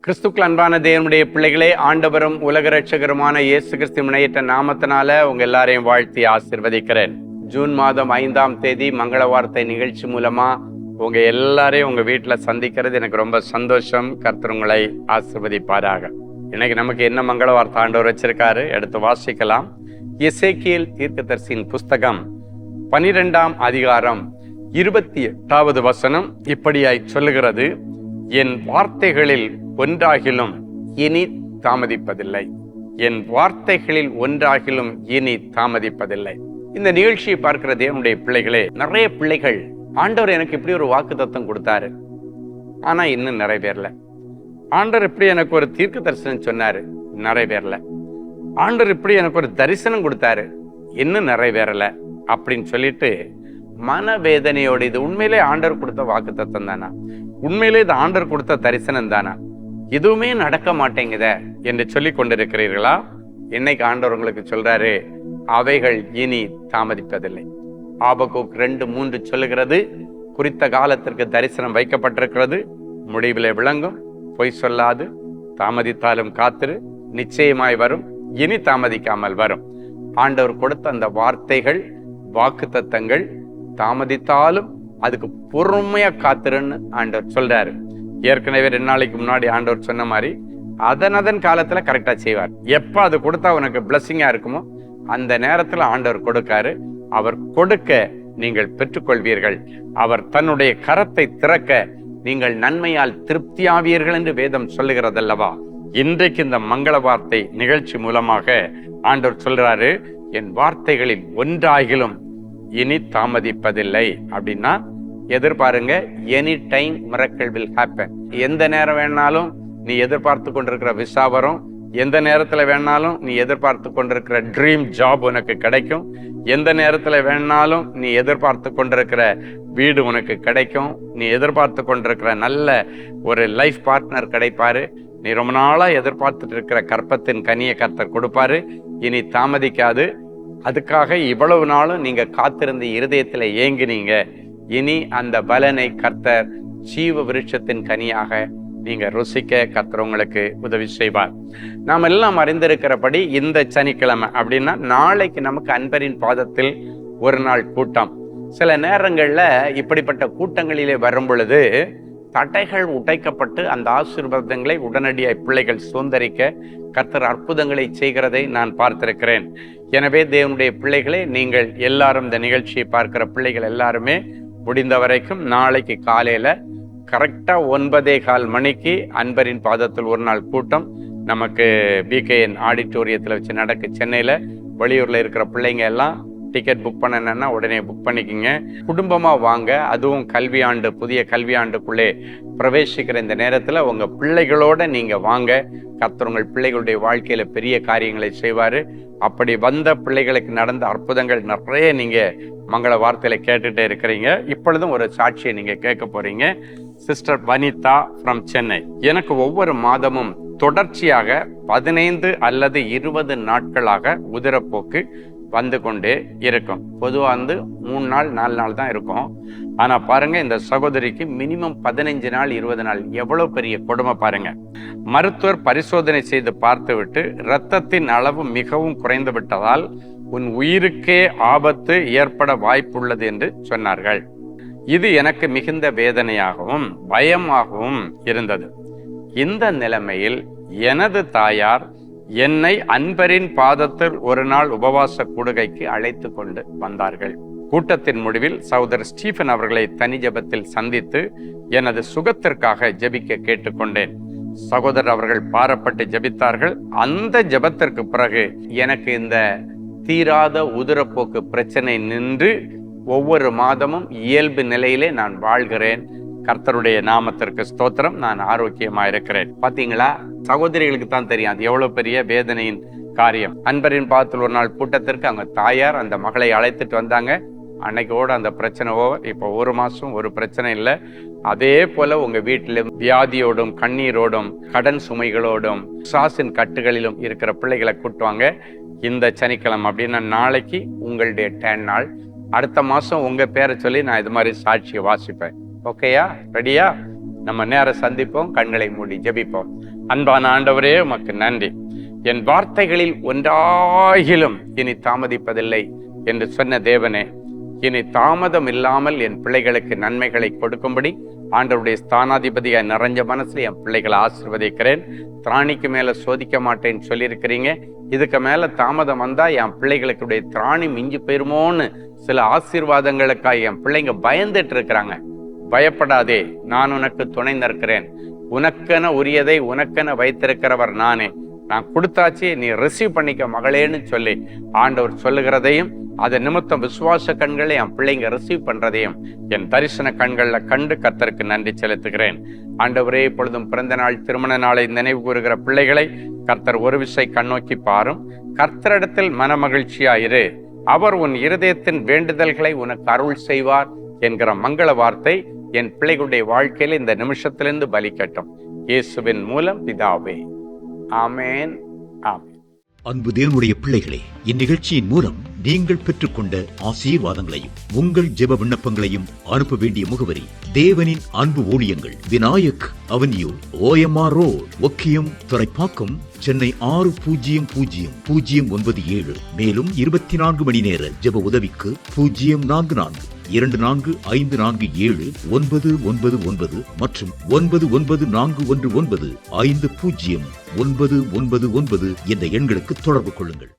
கிறிஸ்துக்கள் அன்பான தேவனுடைய பிள்ளைகளே, ஆண்டவரும் உலக ரட்சகருமான இயேசு கிறிஸ்து முனையிட்ட நாமத்தினால உங்க எல்லாரையும் வாழ்த்தி ஆசீர்வதிக்கிறேன். ஜூன் மாதம் 5ஆம் தேதி மங்கள வார்த்தை நிகழ்ச்சி மூலமா உங்க எல்லாரையும் உங்க வீட்டுல சந்திக்கிறது எனக்கு ரொம்ப சந்தோஷம். கர்த்தர் உங்களை ஆசீர்வதிப்பாராக. இன்னைக்கு நமக்கு என்ன மங்கள வார்த்தை ஆண்டவர் வச்சிருக்காரு, எடுத்து வாசிக்கலாம். எசேக்கியேல் தீர்க்கதரிசியின் புஸ்தகம் 12ஆம் அதிகாரம் 28வது வசனம் இப்படியாய் சொல்லுகிறது: என் வார்த்தைகளில் ஒன்றாகிலும் இனி தாமதிப்பதில்லை. என் வார்த்தைகளில் ஒன்றாகிலும் இனி தாமதிப்பதில்லை. இந்த நிகழ்ச்சியை பார்க்கிற தேவனுடைய பிள்ளைகளே, நிறைய பிள்ளைகள் ஆண்டவர் எனக்கு இப்படி ஒரு வாக்குத்தத்தம் கொடுத்தாரு, ஆனா இன்னும் நிறைவேறல. ஆண்டவர் இப்படி எனக்கு ஒரு தீர்க்க தரிசனம் சொன்னாரு, நிறைவேறல. ஆண்டவர் இப்படி எனக்கு ஒரு தரிசனம் கொடுத்தாரு, இன்னும் நிறைவேறல அப்படின்னு சொல்லிட்டு மனவேதனையோடு, இது உண்மையிலே ஆண்டவர் கொடுத்த வாக்குத்தத்தம் தானா, உண்மையிலே இது ஆண்டவர் கொடுத்த தரிசனம் தானா, எதுவுமே நடக்க மாட்டேங்குத என்று சொல்லி கொண்டிருக்கிறீர்களா? இன்னைக்கு ஆண்டவர் உங்களுக்கு சொல்றாரு, அவைகள் இனி தாமதிப்பதில்லை. ஆபக்கூக் 2:3 சொல்லுகிறது, குறித்த காலத்திற்கு தரிசனம் வைக்கப்பட்டிருக்கிறது, முடிவிலே விளங்கும், பொய் சொல்லாது, தாமதித்தாலும் காத்திரு, நிச்சயமாய் வரும், இனி தாமதிக்காமல் வரும். ஆண்டவர் கொடுத்த அந்த வார்த்தைகள், வாக்குத்தத்தங்கள் தாமதித்தாலும் அதுக்கு பொறுமையா காத்திருன்னு ஆண்டவர் சொல்றாரு. ஏற்கனவே 2 நாளைக்கு முன்னாடி ஆண்டவர் சொன்ன மாதிரி அதன் காலத்துல கரெக்டா செய்வார். எப்ப அது கொடுத்தா உனக்கு பிளஸ்ஸிங்கா இருக்குமோ அந்த நேரத்துல ஆண்டவர் கொடுக்காரு. அவர் கொடுக்க நீங்கள் பெற்றுக்கொள்வீர்கள். அவர் தன்னுடைய கரத்தை திறக்க நீங்கள் நன்மையால் திருப்தியாவீர்கள் என்று வேதம் சொல்லுகிறதல்லவா? இன்றைக்கு இந்த மங்கள வார்த்தை நிகழ்ச்சி மூலமாக ஆண்டவர் சொல்றாரு, என் வார்த்தைகளில் ஒன்றாகிலும் இனி தாமதிப்பதில்லை. அப்படின்னா எதிர்பாருங்க, any time miracle will happen. எந்த நேரம் வேணாலும் நீ எதிர்பார்த்து கொண்டிருக்கிற விசா வரும், எந்த நேரத்துல வேணாலும் நீ எதிர்பார்த்து கொண்டிருக்கிற ட்ரீம் ஜாப் உனக்கு கிடைக்கும், எந்த நேரத்துல வேணாலும் நீ எதிர்பார்த்து கொண்டிருக்கிற வீடு உனக்கு கிடைக்கும், நீ எதிர்பார்த்து கொண்டிருக்கிற நல்ல ஒரு லைஃப் பார்ட்னர் கிடைப்பாரு, நீ ரொம்ப நாளா எதிர்பார்த்துட்டு இருக்கிற கற்பத்தின் கனியை கர்த்தர் கொடுப்பாரு, இனி தாமதிக்காது. அதுக்காக இவ்வளவு நாளும் நீங்க காத்திருந்த இருதயத்துல ஏங்கினீங்க, இனி அந்த பலனை கர்த்தர் ஜீவ விருட்சத்தின் கனியாக நீங்க ருசிக்க கர்த்தர் உங்களுக்கு உதவி செய்வார். நாம் எல்லாம் அறிந்திருக்கிறபடி இந்த சனிக்கிழமை அப்படின்னா நாளைக்கு நமக்கு அன்பரின் பாதத்தில் ஒரு நாள் கூட்டம். சில நேரங்கள்ல இப்படிப்பட்ட கூட்டங்களிலே வரும் பொழுது தடைகள் உடைக்கப்பட்டு அந்த ஆசீர்வாதங்களை உடனடியாக பிள்ளைகள் சுதந்திரிக்க கர்த்தர் அற்புதங்களை செய்கிறதை நான் பார்த்திருக்கிறேன். எனவே தேவனுடைய பிள்ளைகளே, நீங்கள் எல்லாரும் இந்த நிகழ்ச்சியை பார்க்கிற பிள்ளைகள் எல்லாருமே முடிந்த வரைக்கும் நாளைக்கு காலையில கரெக்டா 9:15 மணிக்கு அன்பரின் பாதத்தில் ஒரு நாள் கூட்டம் நமக்கு BKN ஆடிட்டோரியத்தில் வச்சு நடக்கு. சென்னையில வெளியூர்ல இருக்கிற பிள்ளைங்க எல்லாம் டிக்கெட் புக் பண்ணணும்னா உடனே புக் பண்ணிக்கிங்க. குடும்பமா வாங்க. அதுவும் கல்வியாண்டு, புதிய கல்வியாண்டுக்குள்ளே பிரவேசிக்கிற இந்த நேரத்துல உங்க பிள்ளைகளோட நீங்க வாங்க. கர்த்தர் உங்கள் பிள்ளைகளுடைய வாழ்க்கையில பெரிய காரியங்களை செய்வாரு. அப்படி வந்த பிள்ளைகளுக்கு நடந்த அற்புதங்கள் நிறைய நீங்க மங்கள வார்த்தையில கேட்டுட்டே இருக்கிறீங்க. இப்பொழுதும் ஒரு சாட்சியை நீங்க கேட்க போறீங்க. சிஸ்டர் வனிதா ஃப்ரம் சென்னை, எனக்கு ஒவ்வொரு மாதமும் தொடர்ச்சியாக 15 அல்லது 20 நாட்களாக உதிரப்போக்கு வந்து கொண்டே இருக்கும். பொதுவாக 3 நாள் 4 நாள் தான் இருக்கும். ஆனா பாருங்க, இந்த சகோதரிக்கு மினிமம் 15 நாள் 20 நாள். எவ்வளவு பெரிய கொடுமை பாருங்க. மருத்துவர் பரிசோதனை செய்து பார்த்துவிட்டு இரத்தத்தின் அளவு மிகவும் குறைந்து விட்டதால் உன் உயிருக்கே ஆபத்து ஏற்பட வாய்ப்புள்ளது என்று சொன்னார்கள். இது எனக்கு மிகுந்த வேதனையாகவும் பயமாகவும் இருந்தது. இந்த நிலைமையில் எனது தாயார் என்னை அன்பரின் பாதத்தில் ஒரு நாள் உபவாச கூடுகைக்கு அழைத்து கொண்டு வந்தார்கள். கூட்டத்தின் முடிவில் சகோதரர் ஸ்டீஃபன் அவர்களை தனி ஜெபத்தில் சந்தித்து எனது சுகத்திற்காக ஜெபிக்க கேட்டுக்கொண்டேன். சகோதரர் அவர்கள் பாரப்பட்டு ஜெபித்தார்கள். அந்த ஜெபத்திற்கு பிறகு எனக்கு இந்த தீராத உதிரப்போக்கு பிரச்சனை நின்று ஒவ்வொரு மாதமும் இயல்பு நிலையிலே நான் வாழ்கிறேன். கர்த்தருடைய நாமத்திற்கு ஸ்தோத்திரம். நான் ஆரோக்கியமா இருக்கிறேன். பாத்தீங்களா, சகோதரிகளுக்கு தான் தெரியும் அது எவ்வளவு பெரிய வேதனையின் காரியம். அன்பரின் பாதத்தில் ஒரு நாள் கூட்டத்திற்கு அவங்க தாயார் அந்த மகளை அழைத்துட்டு வந்தாங்க. அன்னைக்கோட அந்த பிரச்சனை ஓவர். இப்போ 1 மாசம் ஒரு பிரச்சனை இல்லை. அதே போல உங்க வீட்டிலும் வியாதியோடும் கண்ணீரோடும் கடன் சுமைகளோடும் சாசின் கட்டுகளிலும் இருக்கிற பிள்ளைகளை கூட்டுவாங்க. இந்த சனிக்கிழமை அப்படின்னா நாளைக்கு உங்களுடைய 10 நாள். அடுத்த மாசம் உங்க பேரை சொல்லி நான் இது மாதிரி சாட்சியை வாசிப்பேன். ஓகேயா? ரெடியா? நம்ம நேரம் சந்திப்போம், கண்களை மூடி ஜெபிப்போம். அன்பான ஆண்டவரே, உமக்கு நன்றி. என் வார்த்தைகளில் ஒன்றாகிலும் இனி தாமதிப்பதில்லை என்று சொன்ன தேவனே, இனி தாமதம் இல்லாமல் என் பிள்ளைகளுக்கு நன்மைகளை கொடுக்கும்படி ஆண்டவருடைய ஸ்தானாதிபதியாய் நிறைஞ்ச மனசுல என் பிள்ளைகளை ஆசீர்வதிக்கிறேன். திராணிக்கு மேல சோதிக்க மாட்டேன்னு சொல்லியிருக்கிறீங்க. இதுக்கு மேல தாமதம் வந்தா என் பிள்ளைகளுக்கு திராணி மிஞ்சி போயிருமோன்னு சில ஆசீர்வாதங்களுக்காக என் பிள்ளைங்க பயந்துட்டு இருக்கிறாங்க. பயப்படாதே, நான் உனக்கு துணை நிற்கிறேன். உனக்கென உரியதை உனக்கென வைத்திருக்கிறவர் நானே. நான் கொடுத்தாச்சு, நீ ரிசீவ் பண்ணிக்க மகளேன்னு சொல்லி ஆண்டவர் சொல்லுகிறதையும், அதை நிமித்தம் விசுவாச கண்களை என் பிள்ளைங்க ரிசீவ் பண்றதையும் என் தரிசன கண்கள்ல கண்டு கர்த்தருக்கு நன்றி செலுத்துகிறேன். ஆண்டவரே, இப்பொழுதும் பிறந்த நாள், திருமண நாளை நினைவு கூறுகிற பிள்ளைகளை கர்த்தர் ஒரு விசை கண்ணோக்கி பாரும். கர்த்தரிடத்தில் மனமகிழ்ச்சியாயிரு, அவர் உன் இருதயத்தின் வேண்டுதல்களை உனக்கு அருள் செய்வார் என்கிற மங்கள வார்த்தை என் பிள்ளைகளுடைய வாழ்க்கையில் இந்த நிமிஷத்திலிருந்து பலிக்கட்டும். இயேசுவின் மூலம் பிதாவே, ஆமேன், ஆமேன். அன்பு தேவனுடைய பிள்ளைகளே, இந்நிகழ்ச்சியின் மூலம் நீங்கள் பெற்றுக்கொண்ட ஆசீர்வாதங்களையும் உங்கள் ஜெப விண்ணப்பங்களையும் அனுப்ப வேண்டிய முகவரி: தேவனின் அன்பு ஊழியங்கள், Vinayak avenue, OMR road, Okkiyam, Thoraipakkam, Chennai 600097. மேலும் 24 மணி நேர ஜெப உதவிக்கு 044-24547-999 மற்றும் 9941150999 என்ற எண்களுக்கு தொடர்பு கொள்ளுங்கள்.